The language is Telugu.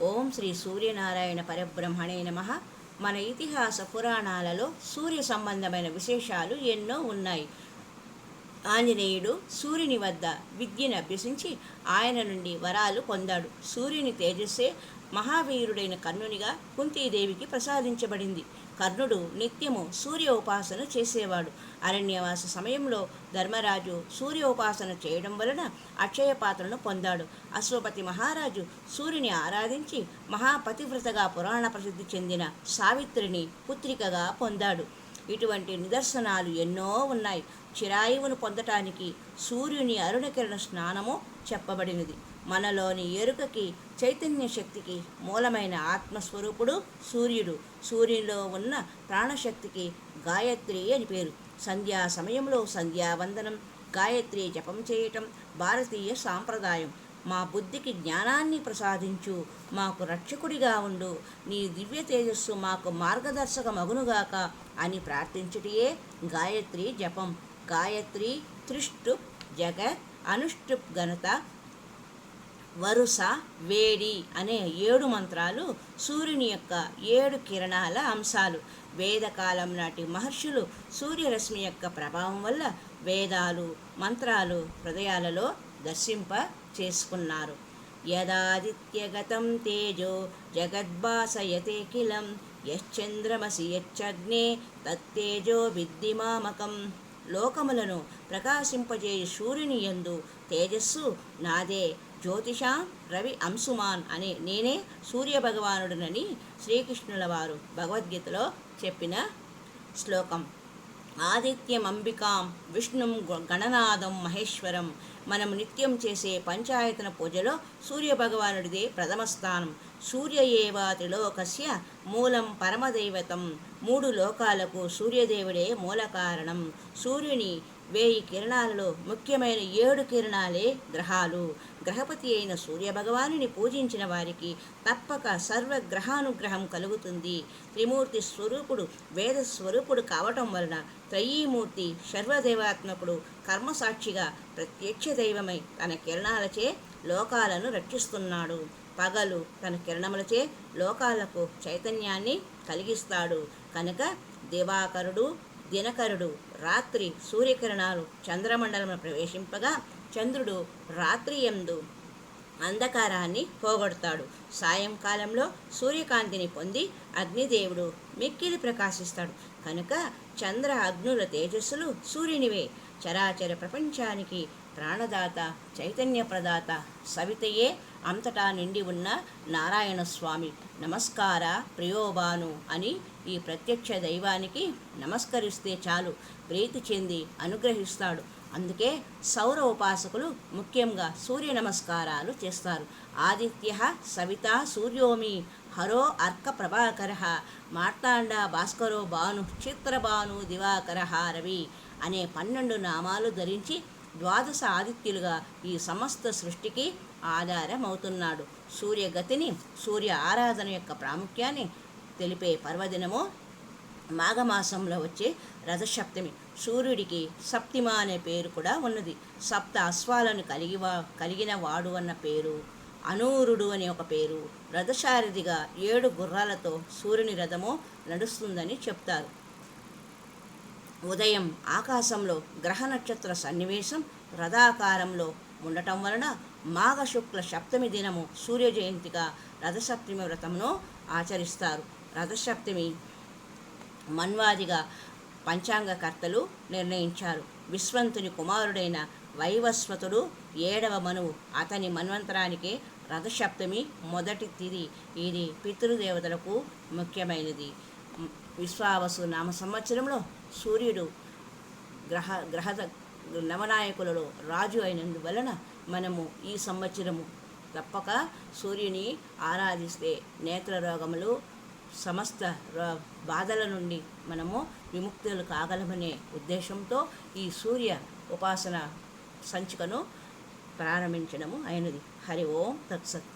ఓం శ్రీ సూర్యనారాయణ పరబ్రహ్మణే నమః. మన ఇతిహాస పురాణాలలో సూర్య సంబంధమైన విశేషాలు ఎన్నో ఉన్నాయి. ఆంజనేయుడు సూర్యుని వద్ద విద్యను అభ్యసించి ఆయన నుండి వరాలు పొందాడు. సూర్యుని తేజస్సే మహావీరుడైన కర్ణునిగా కుంతీదేవికి ప్రసాదించబడింది. కర్ణుడు నిత్యము సూర్య ఉపాసన చేసేవాడు. అరణ్యవాస సమయంలో ధర్మరాజు సూర్య ఉపాసన చేయడం వలన అక్షయ పాత్రను పొందాడు. అశ్వపతి మహారాజు సూర్యుని ఆరాధించి మహాపతివ్రతగా పురాణ ప్రసిద్ధి చెందిన సావిత్రిని పుత్రికగా పొందాడు. ఇటువంటి నిదర్శనాలు ఎన్నో ఉన్నాయి. చిరాయువును పొందటానికి సూర్యుని అరుణకిరణ స్నానము చెప్పబడినది. మనలోని ఎరుకకి చైతన్య శక్తికి మూలమైన ఆత్మస్వరూపుడు సూర్యుడు. సూర్యునిలో ఉన్న ప్రాణశక్తికి గాయత్రి అని పేరు. సంధ్యా సమయంలో సంధ్యావందనం, గాయత్రి జపం చేయటం భారతీయ సాంప్రదాయం. మా బుద్ధికి జ్ఞానాన్ని ప్రసాదించు, మాకు రక్షకుడిగా ఉండు, నీ దివ్య తేజస్సు మాకు మార్గదర్శకమగునుగాక అని ప్రార్థించుటయే గాయత్రి జపం. గాయత్రి త్రిష్టుప్ జగత్ అనుష్టుప్ ఘనత వరుస వేడి అనే 7 మంత్రాలు సూర్యుని యొక్క 7 కిరణాల అంశాలు. వేదకాలం నాటి మహర్షులు సూర్యరశ్మి యొక్క ప్రభావం వల్ల వేదాలు మంత్రాలు హృదయాలలో దర్శింప చేసుకున్నారు. యదాదిత్యగతం తేజో జగద్భాసయతేఖిలం యశ్చంద్రమసి యచ్చగ్నే తత్తేజో విద్ధిమామకం. లోకములను ప్రకాశింపజేయు సూర్యుని యందు తేజస్సు నాదే, జ్యోతిషాం రవి అంశుమాన్ అనే నేనే సూర్యభగవానుడునని శ్రీకృష్ణుల వారు భగవద్గీతలో చెప్పిన శ్లోకం. ఆదిత్యమంబికాం విష్ణుం గణనాదం మహేశ్వరం. మనం నిత్యం చేసే పంచాయతన పూజలో సూర్యభగవానుడిదే ప్రథమ స్థానం. సూర్య ఏవ త్రిలోకస్య మూలం పరమదైవతం. 3 లోకాలకు సూర్యదేవుడే మూల కారణం. సూర్యుని 1000 కిరణాలలో ముఖ్యమైన 7 కిరణాలే గ్రహాలు. గ్రహపతి అయిన సూర్యభగవానుని పూజించిన వారికి తప్పక సర్వగ్రహానుగ్రహం కలుగుతుంది. త్రిమూర్తి స్వరూపుడు వేద స్వరూపుడు కావటం వలన త్రయీమూర్తి సర్వదేవాత్మకుడు కర్మసాక్షిగా ప్రత్యక్ష దైవమై తన కిరణాలచే లోకాలను రక్షిస్తున్నాడు. పగలు తన కిరణములచే లోకాలకు చైతన్యాన్ని కలిగిస్తాడు. కనుక దివాకరుడు దినకరుడు రాత్రి సూర్యకిరణాలు చంద్రమండలంలో ప్రవేశింపగా చంద్రుడు రాత్రి యందు అంధకారాన్ని పోగొడతాడు. సాయంకాలంలో సూర్యకాంతిని పొంది అగ్నిదేవుడు మిక్కిలి ప్రకాశిస్తాడు. కనుక చంద్ర అగ్నుల తేజస్సులు సూర్యునివే. చరాచర ప్రపంచానికి ప్రాణదాత చైతన్య ప్రదాత సవితయే అంతటా నిండి ఉన్న నారాయణ స్వామి. నమస్కార ప్రియోబాను అని ఈ ప్రత్యక్ష దైవానికి నమస్కరిస్తే చాలు, ప్రీతి చెంది అనుగ్రహిస్తాడు. అందుకే సౌర ఉపాసకులు ముఖ్యంగా సూర్య నమస్కారాలు చేస్తారు. ఆదిత్య సవిత సూర్యోమి హరో అర్క ప్రభాకర మార్తాండ భాస్కరో భాను చిత్రభాను దివాకర రవి అనే 12 నామాలు ధరించి 12 ఆదిత్యులుగా ఈ సమస్త సృష్టికి ఆధారమవుతున్నాడు. సూర్యగతిని సూర్య ఆరాధన యొక్క ప్రాముఖ్యాన్ని తెలిపే పర్వదినము మాఘమాసంలో వచ్చే రథసప్తమి. సూర్యుడికి సప్తిమ అనే పేరు కూడా ఉన్నది. సప్త అశ్వాలను కలిగిన వాడు అన్న పేరు, అనూరుడు అనే ఒక పేరు. రథసారథిగా 7 గుర్రాలతో సూర్యుని రథము నడుస్తుందని చెప్తారు. ఉదయం ఆకాశంలో గ్రహ నక్షత్ర సన్నివేశం రథాకారంలో ఉండటం వలన మాఘశుక్ల సప్తమి దినము సూర్య జయంతిగా రథసప్తమి వ్రతమును ఆచరిస్తారు. రథసప్తమి మన్వాదిగా పంచాంగకర్తలు నిర్ణయించారు. విశ్వంతుని కుమారుడైన వైవస్వతుడు 7వ మనువు. అతని మన్వంతరానికి రథసప్తమి మొదటి తిథి. ఇది పితృదేవతలకు ముఖ్యమైనది. విశ్వావసు నామ సంవత్సరంలో సూర్యుడు గ్రహ నవనాయకులలో రాజు అయినందువలన మనము ఈ సంవత్సరము తప్పక సూర్యుని ఆరాధిస్తే నేత్ర రోగములు సమస్త బాధల నుండి మనము విముక్తులు కాగలమనే ఉద్దేశంతో ఈ సూర్య ఉపాసన సంచికను ప్రారంభించడము అయినది. హరి ఓం తత్సత్.